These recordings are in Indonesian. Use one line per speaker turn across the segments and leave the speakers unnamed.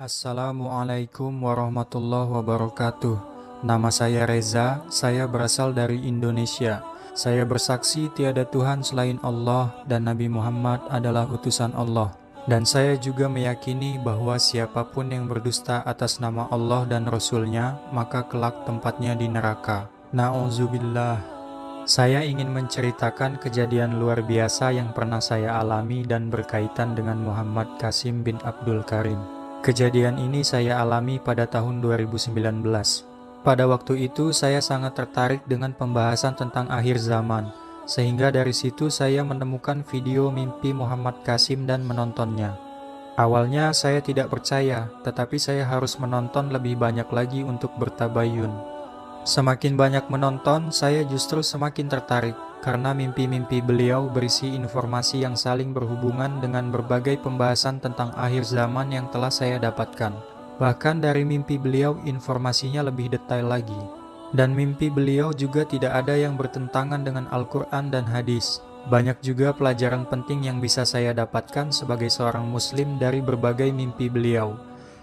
Assalamualaikum warahmatullahi wabarakatuh. Nama saya Reza, saya berasal dari Indonesia. Saya bersaksi tiada Tuhan selain Allah dan Nabi Muhammad adalah utusan Allah. Dan saya juga meyakini bahwa siapapun yang berdusta atas nama Allah dan Rasul-Nya, maka kelak tempatnya di neraka. Na'udzubillah. Saya ingin menceritakan kejadian luar biasa yang pernah saya alami dan berkaitan dengan Muhammad Qasim bin Abdul Karim. Kejadian ini saya alami pada tahun 2019. Pada waktu itu saya sangat tertarik dengan pembahasan tentang akhir zaman, sehingga dari situ saya menemukan video mimpi Muhammad Qasim dan menontonnya. Awalnya saya tidak percaya, tetapi saya harus menonton lebih banyak lagi untuk bertabayun. Semakin banyak menonton, saya justru semakin tertarik, karena mimpi-mimpi beliau berisi informasi yang saling berhubungan dengan berbagai pembahasan tentang akhir zaman yang telah saya dapatkan. Bahkan dari mimpi beliau informasinya lebih detail lagi. Dan mimpi beliau juga tidak ada yang bertentangan dengan Al-Quran dan hadis. Banyak juga pelajaran penting yang bisa saya dapatkan sebagai seorang muslim dari berbagai mimpi beliau.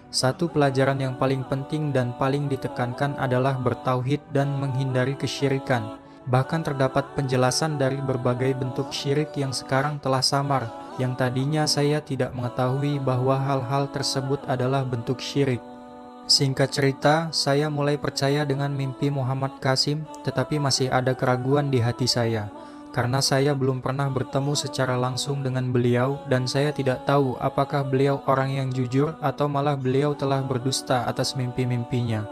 Satu pelajaran yang paling penting dan paling ditekankan adalah bertauhid dan menghindari kesyirikan. Bahkan terdapat penjelasan dari berbagai bentuk syirik yang sekarang telah samar, yang tadinya saya tidak mengetahui bahwa hal-hal tersebut adalah bentuk syirik. Singkat cerita, saya mulai percaya dengan mimpi Muhammad Qasim, tetapi masih ada keraguan di hati saya. Karena saya belum pernah bertemu secara langsung dengan beliau dan saya tidak tahu apakah beliau orang yang jujur atau malah beliau telah berdusta atas mimpi-mimpinya.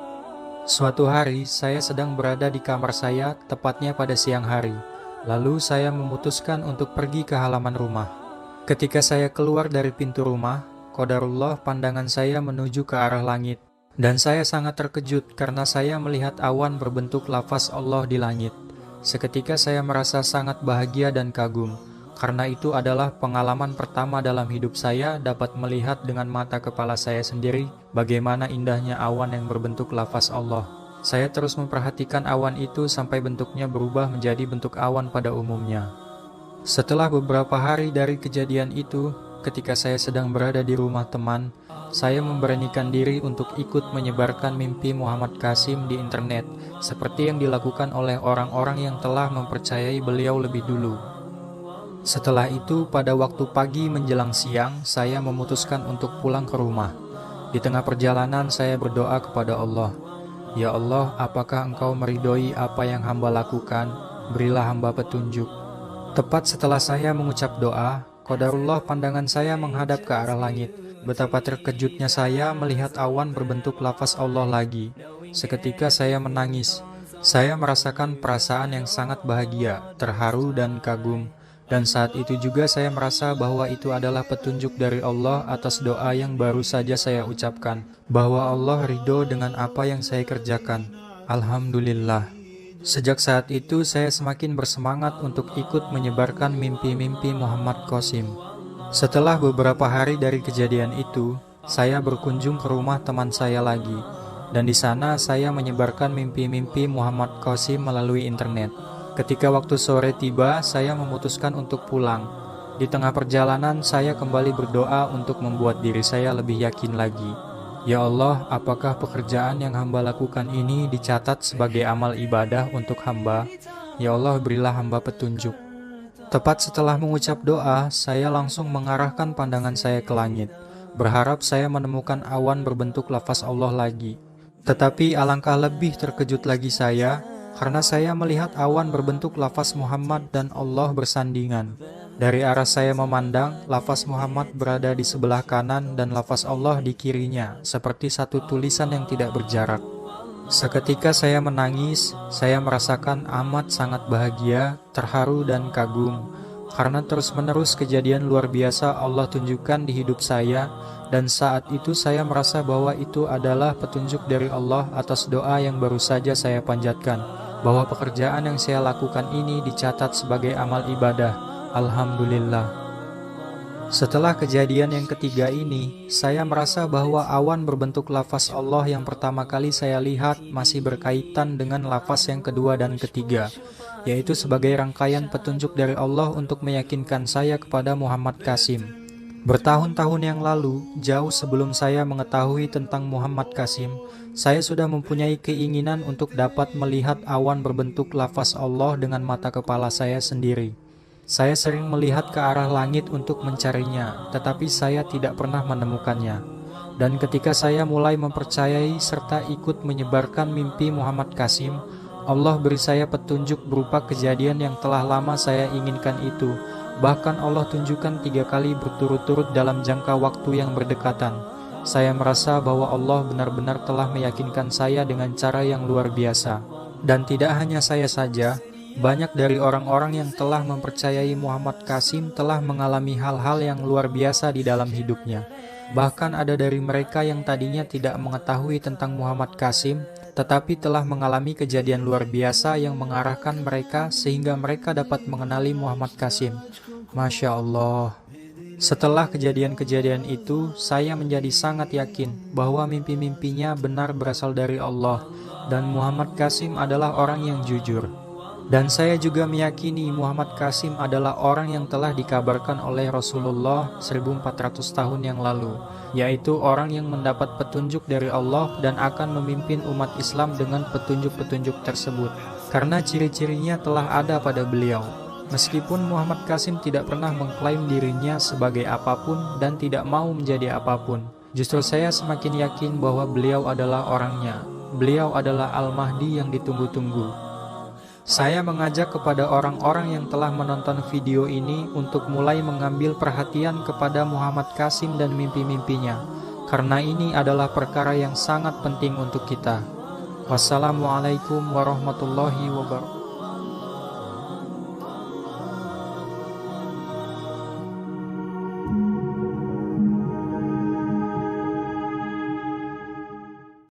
Suatu hari, saya sedang berada di kamar saya, tepatnya pada siang hari. Lalu saya memutuskan untuk pergi ke halaman rumah. Ketika saya keluar dari pintu rumah, qadarullah pandangan saya menuju ke arah langit. Dan saya sangat terkejut karena saya melihat awan berbentuk lafaz Allah di langit. Seketika saya merasa sangat bahagia dan kagum, karena itu adalah pengalaman pertama dalam hidup saya dapat melihat dengan mata kepala saya sendiri bagaimana indahnya awan yang berbentuk lafaz Allah. Saya terus memperhatikan awan itu sampai bentuknya berubah menjadi bentuk awan pada umumnya. Setelah beberapa hari dari kejadian itu, ketika saya sedang berada di rumah teman, saya memberanikan diri untuk ikut menyebarkan mimpi Muhammad Qasim di internet, seperti yang dilakukan oleh orang-orang yang telah mempercayai beliau lebih dulu. Setelah itu, pada waktu pagi menjelang siang, saya memutuskan untuk pulang ke rumah. Di tengah perjalanan, saya berdoa kepada Allah, "Ya Allah, apakah Engkau meridhoi apa yang hamba lakukan? Berilah hamba petunjuk." Tepat setelah saya mengucap doa, qadarullah pandangan saya menghadap ke arah langit. Betapa terkejutnya saya melihat awan berbentuk lafaz Allah lagi. Seketika saya menangis. Saya merasakan perasaan yang sangat bahagia, terharu dan kagum. Dan saat itu juga saya merasa bahwa itu adalah petunjuk dari Allah atas doa yang baru saja saya ucapkan, bahwa Allah ridho dengan apa yang saya kerjakan. Alhamdulillah. Sejak saat itu saya semakin bersemangat untuk ikut menyebarkan mimpi-mimpi Muhammad Qasim. Setelah beberapa hari dari kejadian itu, saya berkunjung ke rumah teman saya lagi, dan di sana saya menyebarkan mimpi-mimpi Muhammad Qasim melalui internet. Ketika waktu sore tiba, saya memutuskan untuk pulang. Di tengah perjalanan, saya kembali berdoa untuk membuat diri saya lebih yakin lagi. Ya Allah, apakah pekerjaan yang hamba lakukan ini dicatat sebagai amal ibadah untuk hamba? Ya Allah, berilah hamba petunjuk. Tepat setelah mengucap doa, saya langsung mengarahkan pandangan saya ke langit, berharap saya menemukan awan berbentuk lafaz Allah lagi. Tetapi alangkah lebih terkejut lagi saya, karena saya melihat awan berbentuk lafaz Muhammad dan Allah bersandingan. Dari arah saya memandang, lafaz Muhammad berada di sebelah kanan dan lafaz Allah di kirinya, seperti satu tulisan yang tidak berjarak. Seketika saya menangis, saya merasakan amat sangat bahagia, terharu dan kagum. Karena terus-menerus kejadian luar biasa Allah tunjukkan di hidup saya, dan saat itu saya merasa bahwa itu adalah petunjuk dari Allah atas doa yang baru saja saya panjatkan, bahwa pekerjaan yang saya lakukan ini dicatat sebagai amal ibadah. Alhamdulillah. Setelah kejadian yang ketiga ini, saya merasa bahwa awan berbentuk lafaz Allah yang pertama kali saya lihat masih berkaitan dengan lafaz yang kedua dan ketiga, yaitu sebagai rangkaian petunjuk dari Allah untuk meyakinkan saya kepada Muhammad Qasim. Bertahun-tahun yang lalu, jauh sebelum saya mengetahui tentang Muhammad Qasim, saya sudah mempunyai keinginan untuk dapat melihat awan berbentuk lafaz Allah dengan mata kepala saya sendiri. Saya sering melihat ke arah langit untuk mencarinya, tetapi saya tidak pernah menemukannya. Dan ketika saya mulai mempercayai serta ikut menyebarkan mimpi Muhammad Qasim, Allah beri saya petunjuk berupa kejadian yang telah lama saya inginkan itu. Bahkan Allah tunjukkan 3 kali berturut-turut dalam jangka waktu yang berdekatan. Saya merasa bahwa Allah benar-benar telah meyakinkan saya dengan cara yang luar biasa. Dan tidak hanya saya saja, banyak dari orang-orang yang telah mempercayai Muhammad Qasim telah mengalami hal-hal yang luar biasa di dalam hidupnya. Bahkan ada dari mereka yang tadinya tidak mengetahui tentang Muhammad Qasim, tetapi telah mengalami kejadian luar biasa yang mengarahkan mereka sehingga mereka dapat mengenali Muhammad Qasim. Masya Allah. Setelah kejadian-kejadian itu, saya menjadi sangat yakin bahwa mimpi-mimpinya benar berasal dari Allah, dan Muhammad Qasim adalah orang yang jujur. Dan saya juga meyakini Muhammad Qasim adalah orang yang telah dikabarkan oleh Rasulullah 1400 tahun yang lalu, yaitu orang yang mendapat petunjuk dari Allah dan akan memimpin umat Islam dengan petunjuk-petunjuk tersebut, karena ciri-cirinya telah ada pada beliau. Meskipun Muhammad Qasim tidak pernah mengklaim dirinya sebagai apapun dan tidak mau menjadi apapun, justru saya semakin yakin bahwa beliau adalah orangnya. Beliau adalah Al-Mahdi yang ditunggu-tunggu. Saya mengajak kepada orang-orang yang telah menonton video ini untuk mulai mengambil perhatian kepada Muhammad Qasim dan mimpi-mimpinya, karena ini adalah perkara yang sangat penting untuk kita. Wassalamualaikum warahmatullahi wabarakatuh.